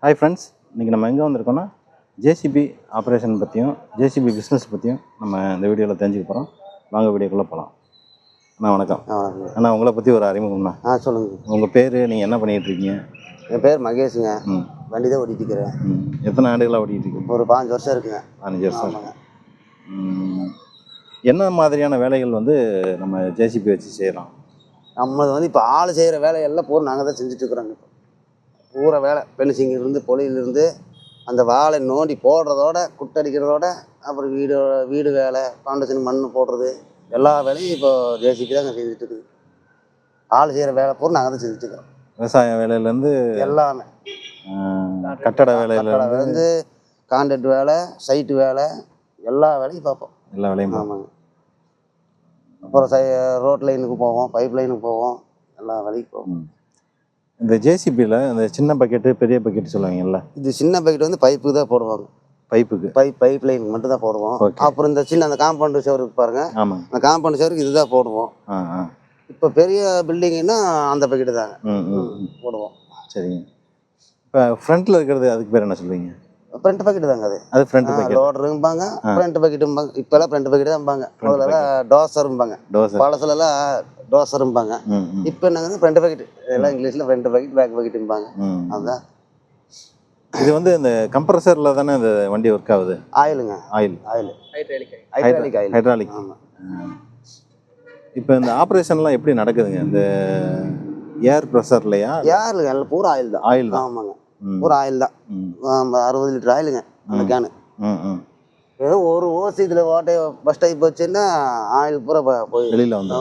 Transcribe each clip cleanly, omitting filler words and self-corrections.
Hi friends, இன்றைக்கி நம்ம எங்கே வந்திருக்கோன்னா ஜேசிபி ஆப்ரேஷன் பற்றியும் ஜேசிபி பிஸ்னஸ் பற்றியும் நம்ம இந்த வீடியோவில் தெரிஞ்சுக்க போகிறோம். வாங்க வீடியோக்குள்ளே போகலாம். அண்ணா வணக்கம். அண்ணா உங்களை பற்றி ஒரு அறிமுகம்ண்ணா. சொல்லுங்கள். உங்கள் பேர், நீங்கள் என்ன பண்ணிகிட்ருக்கீங்க? என் பேர் மகேஷுங்க. வண்டி தான் ஓட்டிகிட்டு இருக்கிறேன். எத்தனை ஆண்டுகளாக ஓட்டிகிட்டு இருக்கீங்க? ஒரு 15 வருஷம் இருக்குங்க. 15 வருஷம். என்ன மாதிரியான வேலைகள் வந்து நம்ம ஜேசிபி வச்சு செய்கிறோம்? நம்மளது வந்து இப்போ ஆள் செய்கிற வேலையெல்லாம் பூரா நாங்கள் தான் செஞ்சுட்ருக்குறோங்க. இப்போ பூரா வேலை பென்சிங்கிலிருந்து பொலியிலிருந்து அந்த வாழை நோண்டி போடுறதோட குட்டடிக்கிறதோட அப்புறம் வீடு வேலை ஃபவுண்டேஷன் மண் போடுறது எல்லா வேலையும் இப்போ ஜேசிபி தாங்க செஞ்சுட்டு இருக்குது. ஆள் செய்கிற வேலை பூரா நாங்கள் தான் செஞ்சுட்ருக்குறோம். விவசாய வேலையிலேருந்து எல்லாமே, கட்டட வேலையிலேருந்து கான்ட்ராக்ட் வேலை, சைட்டு வேலை, எல்லா வேலையும் பார்ப்போம். எல்லா வேலையும். ஆமாங்க. அப்புறம் ரோட் லைனுக்கு போவோம், பைப் லைனுக்கு போவோம், எல்லா வேலைக்கும் போவோம். இந்த ஜேசிபியில் இந்த சின்ன பக்கெட்டு பெரிய பக்கெட்டு சொல்லுவாங்கல்ல, இது சின்ன பக்கெட் வந்து பைப்புக்கு தான் போடுவாங்க. பைப்புக்கு பைப் லைனுக்கு மட்டும் தான் போடுவோம். அப்புறம் இந்த சின்ன அந்த காம்பவுண்டு சவருக்கு பாருங்க, அந்த காம்பவுண்டு சவருக்கு இதுதான் போடுவோம். இப்போ பெரிய பில்டிங்னா அந்த பக்கெட்டு தாங்க போடுவோம். சரிங்க. இப்போ ஃப்ரண்ட்டில் இருக்கிறது அதுக்கு பேர் என்ன சொல்லுவீங்க? ஃப்ரண்ட் பக்கெட் தாங்க. அது ஃப்ரண்ட் பக்கெட். லோடரும்பாங்க, ஃப்ரண்ட் பக்கெட்டும்பாங்க. இப்போல்லாம் ஃப்ரண்ட் பக்கெட் தான்பாங்க. முதல்ல டோசரும்பாங்க, பழசுலலாம் டோசரும்பாங்க. இப்போ என்னங்க ஃப்ரண்ட் பக்கெட், எல்லாம் இங்கிலீஷில் ஃப்ரண்ட் பக்கெட் பேக் பக்கெட்டும்பாங்க. அதுதான். இது வந்து இந்த கம்ப்ரஸரில் தானே இந்த வண்டி ஒர்க் ஆகுது? ஆயிலுங்க. Oil hydraulic. இப்போ இந்த ஆப்ரேஷன்லாம் எப்படி நடக்குதுங்க? இந்த ஏர் ப்ரெஷர்லையா? ஏர்லுங்க, பூரா ஆயில் தான். ஆயில் தான். ஆமாங்க, பூரா ஆயில் தான். 60 லிட்டர் ஆயிலுங்க அந்த கேனு. ஏதோ ஒரு ஓசி இதில் ஓட்டை பஸ்ட் ஆகி போச்சுன்னா ஆயில் பூரா போய் வெளியில் வந்து.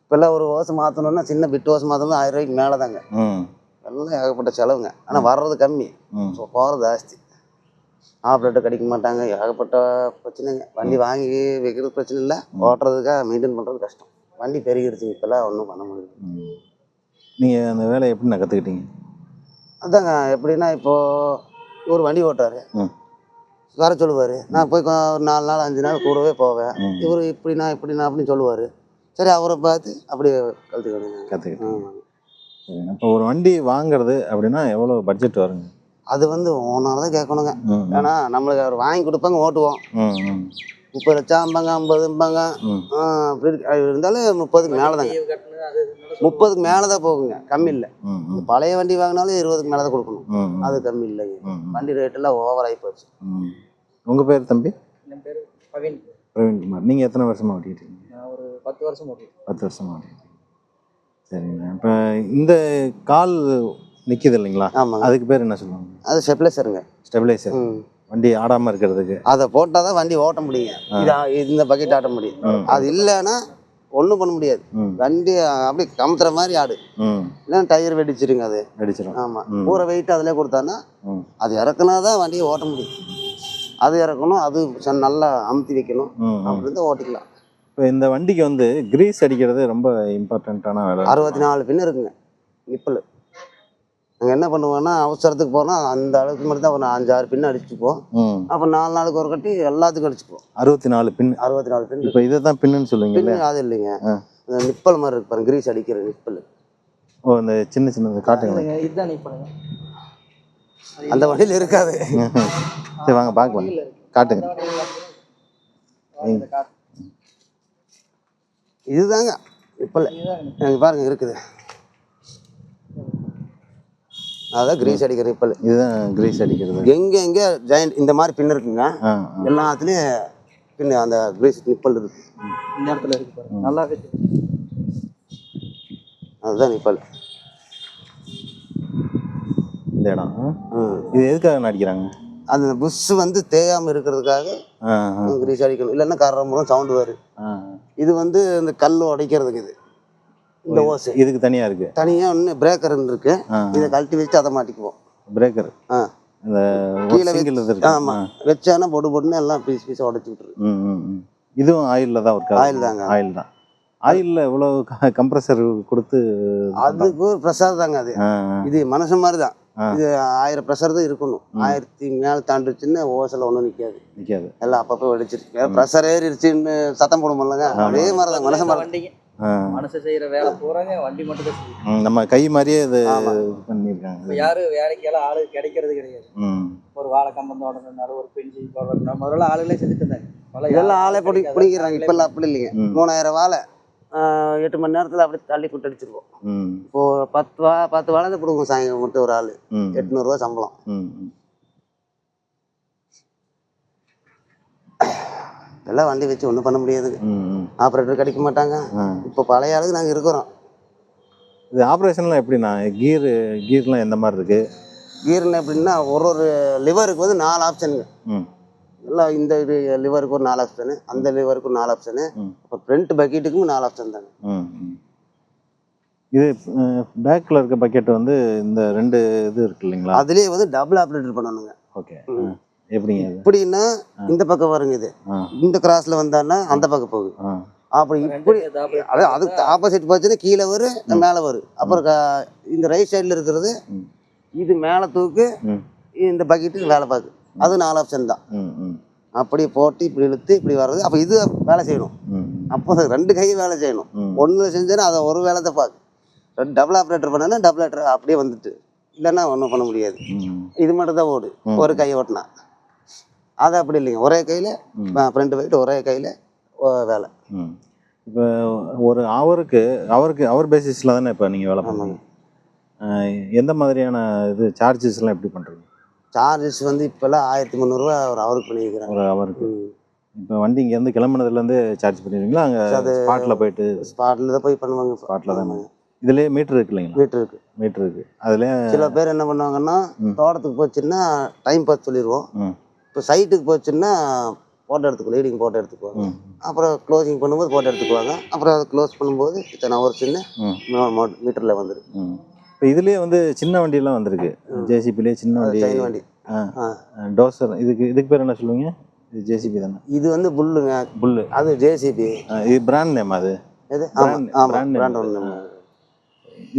இப்போல்லாம் ஒரு ஓசை மாற்றணுன்னா, சின்ன பிட் ஓசை மாற்றணும்னா 1000 ரூபாய்க்கு மேலே தாங்க. எல்லாம் ஏகப்பட்ட செலவுங்க. ஆனால் வர்றது கம்மி, போகிறது ஜாஸ்தி. ஆப்ரேட்டர் கிடைக்க மாட்டாங்க, ஏகப்பட்ட பிரச்சனைங்க. வண்டி வாங்கி வைக்கிறது பிரச்சனை இல்லை, ஓட்டுறதுக்காக மெயின்டைன் பண்ணுறது கஷ்டம். வண்டி பெருகிடுச்சு, இப்போல்லாம் ஒன்றும் பண்ண முடியாது. நீங்கள் அந்த வேலையை எப்படின்னா கற்றுக்கிட்டீங்க? அதாங்க, எப்படின்னா இப்போது ஒரு வண்டி ஓட்டார், வர சொல்லுவார். நான் போய் ஒரு 4 நாள் 5 நாள் கூடவே போவேன். இவர் இப்படின்னா அப்படின்னு சொல்லுவார். சரி, அவரை பார்த்து அப்படியே கற்றுக்கிட்டேன். இப்போ ஒரு வண்டி வாங்குறது அப்படின்னா எவ்வளோ பட்ஜெட் வருங்க? அது வந்து ஓனாக தான் கேட்கணுங்க. ஏன்னா நம்மளுக்கு அவர் வாங்கி கொடுப்பாங்க, ஓட்டுவோம். 30 லட்சம்பாங்க, 50ம்பாங்க. அப்படி இருந்தாலும் 30க்கு மேலே தாங்க. 30க்கு மேலே தான் போகுங்க, கம்மி இல்லை. பழைய வண்டி வாங்கினாலும் 20க்கு மேலே தான் கொடுக்கணும், அது கம்மி இல்லைங்க. வண்டி ரேட்டெல்லாம் ஓவர் ஆகி போச்சு. உங்கள் பேர் தம்பி? என் பேர் பவீன். பிரவீன்குமார். நீங்கள் எத்தனை வருஷமாக ஓட்டிகிட்டு இருக்கீங்க? நான் ஒரு 10 வருஷம் ஓட்டிட்டு. 10 வருஷமாக ஓட்டிகிட்டு. சரிங்க. இப்போ இந்த கால் நிற்கிது இல்லைங்களா? ஆமாங்க. அதுக்கு பேர் என்ன சொல்லுவாங்க? அது ஸ்டெபிலைசருங்க. ஸ்டெபிலைசர். வண்டி ஆடாமல் இருக்கிறதுக்கு அதை போட்டால் தான் வண்டி ஓட்ட முடியுங்க. இந்த பக்கெட் ஆட்ட முடியும். அது இல்லைன்னா ஒன்றும் பண்ண முடியாது. வண்டி அப்படி கமுத்துற மாதிரி ஆடு, இல்லைன்னா டயர் வெடிச்சிருங்க. அது வெடிச்சிடும். ஆமாம், பூரா வெயிட் அதிலே கொடுத்தான்னா அது இறக்குனா தான் வண்டியை ஓட்ட முடியும். அது இறக்கணும், அது நல்லா அமுத்தி வைக்கணும், அப்படி இருந்தால் ஓட்டிக்கலாம். இப்போ இந்த வண்டிக்கு வந்து கிரீஸ் அடிக்கிறது ரொம்ப இம்பார்ட்டண்ட்டான வேலை. 64 பின் இருக்குங்க நிப்பல். நாங்கள் என்ன பண்ணுவோன்னா, அவசரத்துக்கு போனால் அந்த அளவுக்கு மட்டும் தான் ஒரு 5-6 பின் அடிச்சுப்போம். அப்போ 4 நாளுக்கு ஒரு கட்டி எல்லாத்துக்கும் அடிச்சுப்போம். 64 பின். 64 பின். இப்போ இதை தான் பின்னு சொல்லுவீங்க? பின்னு அது இல்லைங்க, இந்த நிப்பல் மாதிரி இருக்கு பாருங்க, கிரீஸ் அடிக்கிற நிப்பல். ஓ, இந்த சின்ன காட்டுங்க. இதுதான் நிப்பலுங்க. அந்த வண்டியில் இருக்காது. சரி, வாங்க பார்க்கலாம், காட்டுங்க. இதுதாங்க நிப்பல், எனக்கு பாருங்க இருக்குது. அதான் கிரீஸ் அடிக்கிற நிப்பல். இதுதான் கிரீஸ் அடிக்கிறது. எங்கே ஜாயிண்ட் இந்த மாதிரி பின் இருக்குங்க, எல்லாத்துலேயும் பின் அந்த கிரீஸ் நிப்பல் இருக்கு. இந்த இடத்துல இருக்கு பாருங்க, நல்லா இருக்கு. அதுதான் நிப்பல். இந்த இடம் இது எதுக்காக அடிக்கிறாங்க? அந்த புஷ் வந்து தேயாமல் இருக்கிறதுக்காக கிரீஸ் அடிக்கணும், இல்லைன்னா கரமுறம் சவுண்டு வரும். இது வந்து இந்த கல் உடைக்கிறதுக்கு. இது இந்த ஓசை இதுக்கு தனியாக இருக்குது. தனியாக ஒன்று பிரேக்கர் இருக்கு, இதை கழட்டி வச்சுட்டு அதை மாட்டிக்குவோம். பிரேக்கர் இந்த கீழே வச்சு. ஆமாம், வச்சானா போட்டுன்னு எல்லாம் பீஸ் உடச்சி விட்டுரு. இதுவும் ஆயிலில் தான் ஒர்க். ஆயில் தாங்க. ஆயில் தான். ஆயிலில் இவ்வளோ கம்ப்ரஸர் கொடுத்து அதுக்கு ஒரு ப்ரெஷர் தாங்க. அது இது மனுஷன் மாதிரி தான். இது 1000 ப்ரெஷர் தான் இருக்கணும். 1000 மேலே தாண்டிச்சுன்னு ஓசையில் ஒன்றும் நிற்காது. எல்லாம் அப்பப்போ வெடிச்சிருக்கு. ப்ரெஷர் ஏறிடுச்சுன்னு சத்தம் போடுவோம்லங்க, அதே மாதிரி தான் மனுஷன் மாதிரி. மனுஷன் செய்யற வேலை பூராங்க வண்டி மட்டும் தான் செய்யும். நம்ம கை மாதிரியே இது ஆமா. பண்ணியிருக்காங்க. இப்போ யாரும் வேலைக்கெல்லாம் ஆளு கிடைக்கிறது கிடையாது. ஒரு வாழை கம்பம் தோட்டணும்னாலும் ஒரு பெஞ்சு போடுறதுனால முதல்ல ஆளுகளே செஞ்சுட்டு இருந்தாங்க. இதெல்லாம் ஆளே பிடிக்கிறாங்க. இப்பெல்லாம் அப்படி இல்லைங்க. 3000 வாழை 8 மணி நேரத்தில் அப்படி தள்ளி கூட்டு அடிச்சிருவோம். இப்போ 10 வாழை தான் கொடுக்கும் சாயங்காலம் மட்டும் ஒரு ஆள் 800 ரூபா சம்பளம். எல்லாம் வண்டி வச்சு ஒன்றும் பண்ண முடியாதுங்க. ஆப்ரேட்டர் கிடைக்க மாட்டாங்க. இப்போ பழைய ஆளுக்கு நாங்கள் இருக்கிறோம். இது ஆப்ரேஷன்லாம் எப்படிண்ணா? கீர்லாம் எந்த மாதிரி இருக்கு? கீர்னு எப்படின்னா ஒரு லிவருக்கு வந்து 4 ஆப்ஷனுங்க. எல்லாம் இந்த லிவருக்கு ஒரு 4 ஆப்ஷனு, அந்த லிவருக்கு ஒரு 4 ஆப்ஷனு, அப்புறம் ஃப்ரண்ட் பக்கெட்டுக்கும் 4 ஆப்ஷன் தாங்க. இது பேக்கில் இருக்க பக்கெட் வந்து இந்த 2 இது இருக்கு இல்லைங்களா? அதுலேயே வந்து டபுள் ஆப்ரேட்டர் பண்ணணுங்க. ஓகே. எப்படிங்க? இப்படின்னா இந்த பக்கம் வருங்க. இது இந்த கிராஸ்ல வந்தான்னா அந்த பக்கம் போகுது. அப்படி இப்படி அதாவது அதுக்கு ஆப்போசிட் போச்சுன்னா கீழே வரும், மேலே வரும். அப்புறம் இந்த ரைட் சைடில் இருக்கிறது இது மேலே தூக்கு, இந்த பக்கெட்டுக்கு வேலை பார்க்கு. அது 4 ஆப்ஷன் தான். அப்படி போட்டு இப்படி இழுத்து இப்படி வர்றது. அப்போ இது வேலை செய்யணும். அப்போ 2 கையும் வேலை செய்யணும். ஒன்று செஞ்சேன்னா அதை ஒரு வேலை தான் பார்க்கு. டபுள் ஆப்ரேட்டர் பண்ணனா டபுள் ஆப்ரேட்டர் அப்படியே வந்துட்டு, இல்லைன்னா ஒன்றும் பண்ண முடியாது. இது மட்டும் தான் ஓடு, ஒரு கை ஓட்டினா. அது அப்படி இல்லைங்க. ஒரே கையில் ஃப்ரண்ட் போயிட்டு ஒரே கையில் வேலை. இப்போ ஒரு அவர் பேசிஸில் தானே இப்போ நீங்கள் வேலை பண்ணுங்க. எந்த மாதிரியான இது சார்ஜஸ்லாம் எப்படி பண்ணுறீங்க? சார்ஜஸ் வந்து இப்போல்லாம் 1300 ஒரு ஹவருக்கு பண்ணியிருக்கிறேன். ஒரு ஹவருக்கு. இப்போ வண்டி இங்கேருந்து கிளம்புனதுலேருந்து சார்ஜ் பண்ணிடுவீங்களா? அங்கே அது ஸ்பாட்டில் போயிட்டு? ஸ்பாட்டில் தான் போய் பண்ணுவாங்க. ஸ்பாட்டில் தானே. இதுலேயே மீட்ரு இருக்கு இல்லைங்களா? மீட்ரு இருக்குது. அதுலேயே சில பேர் என்ன பண்ணுவாங்கன்னா, தோட்டத்துக்கு போச்சுன்னா டைம் பார்த்து சொல்லிடுவோம். இப்போ சைட்டுக்கு போச்சுன்னா ஃபோட்டோ எடுத்துக்குவோம், லீடிங் ஃபோட்டோ எடுத்துக்குவாங்க. அப்புறம் க்ளோசிங் பண்ணும்போது ஃபோட்டோ எடுத்துக்குவாங்க. அப்புறம் அதை க்ளோஸ் பண்ணும்போது இத்தனை ஹவர்ஸ்ன்னு மீட்டரில் வந்துடும். இப்போ இதுலேயே வந்து சின்ன வண்டியெல்லாம் வந்திருக்கு. ஜேசிபிலேயே சின்ன வண்டி, செயின் வண்டி, டோசர். இதுக்கு பேர் என்ன சொல்லுவீங்க? இது ஜேசிபி தானே? இது வந்து புல்லுங்க. புல்லு அது ஜேசிபி. இது பிராண்ட் நேம். அது எது? பிராண்ட் ஒன்று.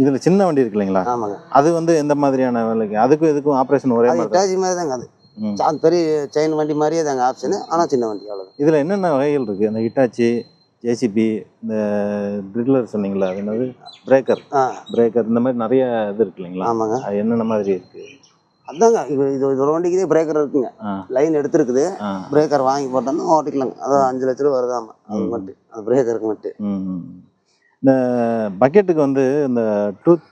இதில் சின்ன வண்டி இருக்கு இல்லைங்களா? ஆமாங்க. அது வந்து எந்த மாதிரியான வேலைக்கு? அதுக்கும் ஆப்ரேஷன் ஒரே மாதிரி? டாஜி மாதிரி தாங்க. அது பெரிய செயின் வண்டி மாதிரியே தாங்க ஆப்ஷனு, ஆனால் சின்ன வண்டி, அவ்வளோதான். இதில் என்னென்ன வகைகள் இருக்குது? இந்த ஹிட்டாச்சி, ஜேசிபி, இந்த ட்ரில்லர் சொன்னீங்களா, அது என்னது, பிரேக்கர், இந்த மாதிரி நிறைய இது இருக்கு இல்லைங்களா? ஆமாங்க. அது என்னென்ன மாதிரி இருக்குது? அதாங்க இது ஒரு வண்டிக்குதே பிரேக்கர் இருக்குங்க. லைன் எடுத்துருக்குது. பிரேக்கர் வாங்கி போட்டோம்னா ஓட்டிக்கலாங்க. அதான் 5 லட்ச ரூபா வருதாமா அது மட்டும், அந்த பிரேக்கருக்கு மட்டும். இந்த பக்கெட்டுக்கு வந்து இந்த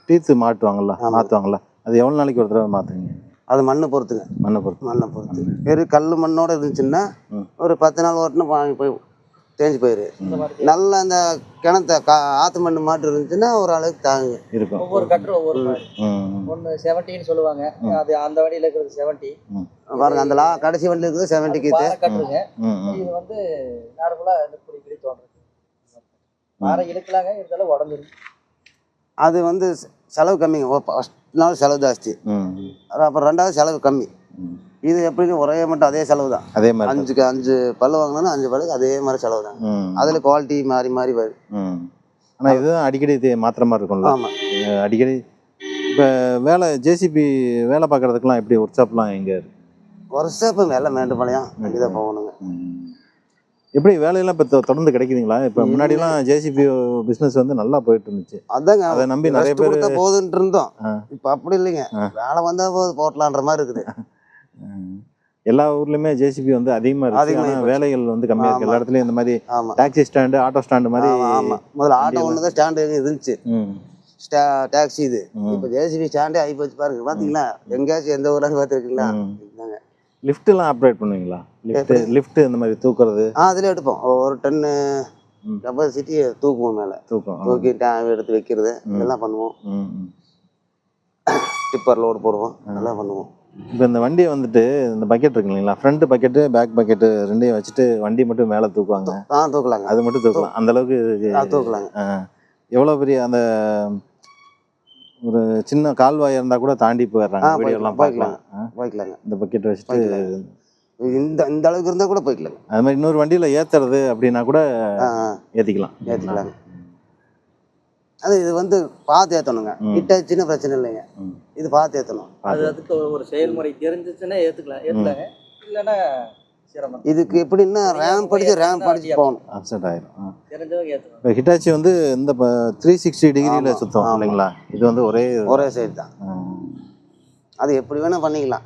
டீத்து மாற்றுவாங்கல்ல, அது எவ்வளோ நாளைக்கு ஒரு தடவை மாற்றுவீங்க? அது மண்ணை பொறுத்துங்க. மண்ணை பொறுத்து. வெறும் கல் மண்ணோட இருந்துச்சுன்னா ஒரு 10 நாள் ஓட்டினா வாங்கி போய் தேஞ்சு போயிரு. நல்லா அந்த கிணத்த ஆற்று மண் மாட்டு இருந்துச்சுன்னா ஒரு அளவுக்கு தாங்க இருக்கும். ஒவ்வொரு கட்டரும் ஒவ்வொரு மாதிரி. ஒன்று 70ன்னு சொல்லுவாங்க. அது அந்த வண்டியில் இருக்கிறது 70 பாருங்க. அந்த கடைசி வண்டியில் இருக்கிறது 70க்கு கட்டுருங்க. இது வந்து நார்மலாக இப்படி தோன்றுது. மாற இழுக்கலாங்க, இருந்தாலும் உடஞ்சிடும். அது வந்து செலவு கம்மிங்க. ஃபர்ஸ்ட் நாள் செலவு ஜாஸ்தி, அப்புறம் 2வது செலவு கம்மி. இது எப்படின்னு ஒரே மட்டும் அதே செலவு தான். அதே மாதிரி 5 பல்லு வாங்கினா 5 பல்லுக்கு அதே மாதிரி செலவு தான். அதில் குவாலிட்டி மாறி மாறி வரும். ஆனால் இதுதான் அடிக்கடி மாத்திர மாதிரி இருக்கும்ல? ஆமாம், அடிக்கடி. இப்போ ஜேசிபி வேலை பார்க்குறதுக்கெலாம் எப்படி ஒர்க் ஷாப்லாம் எங்கே இருக்குது? ஒர்க் ஷாப்பு எல்லாம் மேட்டுப்பாளையம் அங்கே தான் போகணுங்க. எப்படி வேலையெல்லாம் இப்போ தொடர்ந்து கிடைக்குதுங்களா? இப்போ முன்னாடிலாம் ஜேசிபி பிஸ்னஸ் வந்து நல்லா போயிட்டு இருந்துச்சு. அதாங்க, அதை நம்பி நிறைய பேர் போதுன்ட்டு இருந்தோம். இப்போ அப்படி இல்லைங்க. வேலை வந்தால் போது போட்டலான்ற மாதிரி இருக்குது. எல்லா ஊர்லேயுமே ஜேசிபி வந்து அதிகமாக இருக்குது. ஆனால் வேலைகள் வந்து கம்மியாக இருக்குது. எல்லா இடத்துலையும் இந்த மாதிரி டாக்ஸி ஸ்டாண்டு, ஆட்டோ ஸ்டாண்டு மாதிரி. முதல்ல ஆட்டோ ஒன்று தான் ஸ்டாண்டு இருந்துச்சு, டாக்ஸி. இது இப்போ ஜேசிபி ஸ்டாண்டே ஆகி போச்சு பாருங்க. பார்த்தீங்களா? எங்கேயாச்சும் எந்த ஊராக பார்த்துருக்கீங்களா? லிஃப்ட்லாம் ஆப்ரேட் பண்ணுவீங்களா? லிஃப்ட் இந்த மாதிரி தூக்குறது? அதில் எடுப்போம். ஒரு டன்னு கெப்பாசிட்டி தூக்குவோம். மேலே தூக்கி எடுத்து வைக்கிறது இதெல்லாம் பண்ணுவோம். டிப்பர் லோடு போடுவோம், அதெல்லாம் பண்ணுவோம். இப்போ இந்த வண்டியை வந்துட்டு இந்த பக்கெட் இருக்கு இல்லைங்களா, ஃப்ரண்ட் பக்கெட்டு பேக் பக்கெட்டு ரெண்டையும் வச்சுட்டு வண்டி மட்டும் மேலே தூக்குவாங்க. தூக்கலாங்க. அது மட்டும் தூக்கலாம், அந்த அளவுக்கு தூக்கலாங்க. எவ்வளோ பெரிய அந்த ஒரு சின்ன கால்வாய் இருந்தால் கூட தாண்டி போயிடுறாங்க. வீடியோலாம் போய்க்கலாங்க. இந்த பக்கெட் வச்சுட்டு இந்த அளவுக்கு இருந்தால் கூட போய்க்கலாங்க. அது மாதிரி இன்னொரு வண்டியில் ஏற்றுறது அப்படின்னா கூட ஏற்றிக்கலாங்க. அது இது வந்து பார்த்து ஏற்றணுங்க. ஹிட்டாச்சுன்னா பிரச்சனை இல்லைங்க. இது பார்த்து ஏற்றணும். அதுக்கு ஒரு செயல்முறை தெரிஞ்சிச்சுன்னா ஏற்றுக்கலாங்க. இல்லைன்னா சிரமம். இதுக்கு எப்படின்னா ரேம்ப் அடிச்சு போகணும். அப்செட் ஆயிரும். தெரிஞ்சவங்க ஏற்றணும். இப்போ ஹிட்டாச்சி வந்து இந்த 360 டிகிரியில் சுத்தம் இல்லைங்களா? இது வந்து ஒரே சைடு தான். அது எப்படி வேணா பண்ணிக்கலாம்.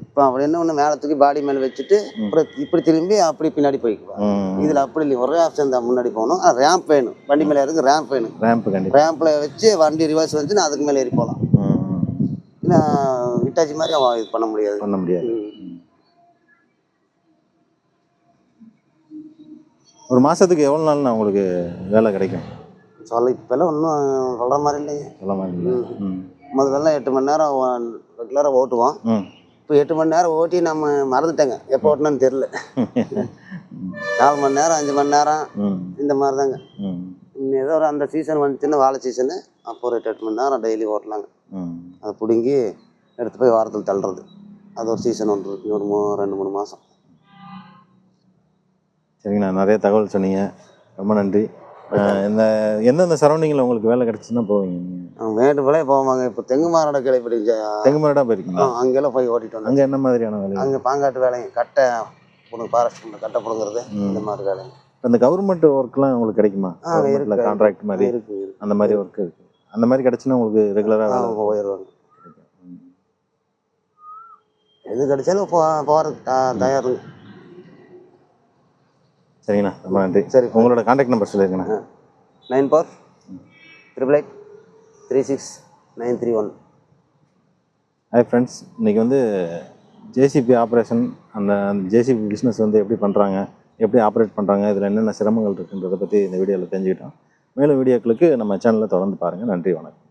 இப்போ அப்படி என்ன ஒன்று மேலே தூக்கி பாடி மேலே வச்சுட்டு அப்புறம் இப்படி திரும்பி அப்படி பின்னாடி போய்க்குவேன். இதில் அப்படி இல்லை, ஒரே ஆப்ஷன் தான். முன்னாடி போகணும், ரேம்ப் வேணும். வண்டி மேலே இருக்கு ரேம்ப் வேணும். ரேம்பில் வச்சு வண்டி ரிவர்ஸ் வந்து நான் அதுக்கு மேலே ஏறி போகலாம். ஏன்னா ஹிட்டாச்சி மாதிரி அவன் இது பண்ண முடியாது. ஒரு மாதத்துக்கு எவ்வளோ நாள்னா உங்களுக்கு வேலை கிடைக்கும்? இப்போல்லாம் ஒன்றும் சொல்கிற மாதிரி இல்லைங்க. முதல்லலாம் 8 மணி நேரம் ரெகுலராக ஓட்டுவோம். இப்போ 8 மணி நேரம் ஓட்டி நம்ம மறந்துட்டேங்க, எப்போ ஓட்டினான்னு தெரில. 4 மணி நேரம் 5 மணி நேரம் இந்த மாதிரி தாங்க. இன்னும் ஏதோ ஒரு அந்த சீசன் வந்துச்சுன்னா வாழை சீசனு, அப்போ ஒரு 8 மணி நேரம் டெய்லி ஓட்டலாங்க. அதை பிடுங்கி எடுத்து போய் வாரத்தில் தள்ளுறது. அது ஒரு சீசன் ஒன்று இருக்கு, ஒரு 2-3 மாதம். சரிங்கண்ணா, நிறைய தகவல் சொன்னீங்க, ரொம்ப நன்றி. எந்தெந்த சரௌண்டிங்கில் உங்களுக்கு வேலை கிடச்சுன்னா போவீங்க? மேட்டுப்பாளைய போவாங்க. இப்போ தெங்கு மாரோட கேள்விப்பட்டீங்க? தெங்கு மாரோட போயிருக்கீங்களா? அங்கெல்லாம் போய் ஓட்டிட்டு வந்தோம். அங்கே என்ன மாதிரியான வேலை? அங்கே பாங்காட்டு வேலைங்க, கட்டை ஃபாரஸ்ட் கட்டை பிடுங்கிறது, இந்த மாதிரி வேலைங்க. அந்த கவர்மெண்ட் ஒர்க்லாம் உங்களுக்கு கிடைக்குமா? கான்ட்ராக்ட் மாதிரி இருக்கு, அந்த மாதிரி ஒர்க் இருக்கு. அந்த மாதிரி கிடச்சுன்னா உங்களுக்கு ரெகுலராக போயிடுவாங்க. எது கிடைச்சாலும் போகிறது தயாருங்க. சரிங்கண்ணா, ரொம்ப நன்றி. சரி, உங்களோட கான்டாக்ட் நம்பர் சொல்லியிருக்கேண்ணா. 94-888-36-931. ஹாய் ஃப்ரெண்ட்ஸ், இன்றைக்கி வந்து ஜேசிபி ஆப்ரேஷன், அந்த ஜேசிபி பிஸ்னஸ் வந்து எப்படி பண்ணுறாங்க, எப்படி ஆப்ரேட் பண்ணுறாங்க, இதில் என்னென்ன சிரமங்கள் இருக்குன்றதை பற்றி இந்த வீடியோவில் தெரிஞ்சுக்கிட்டோம். மேலும் வீடியோக்களுக்கு நம்ம சேனலில் தொடர்ந்து பாருங்கள். நன்றி, வணக்கம்.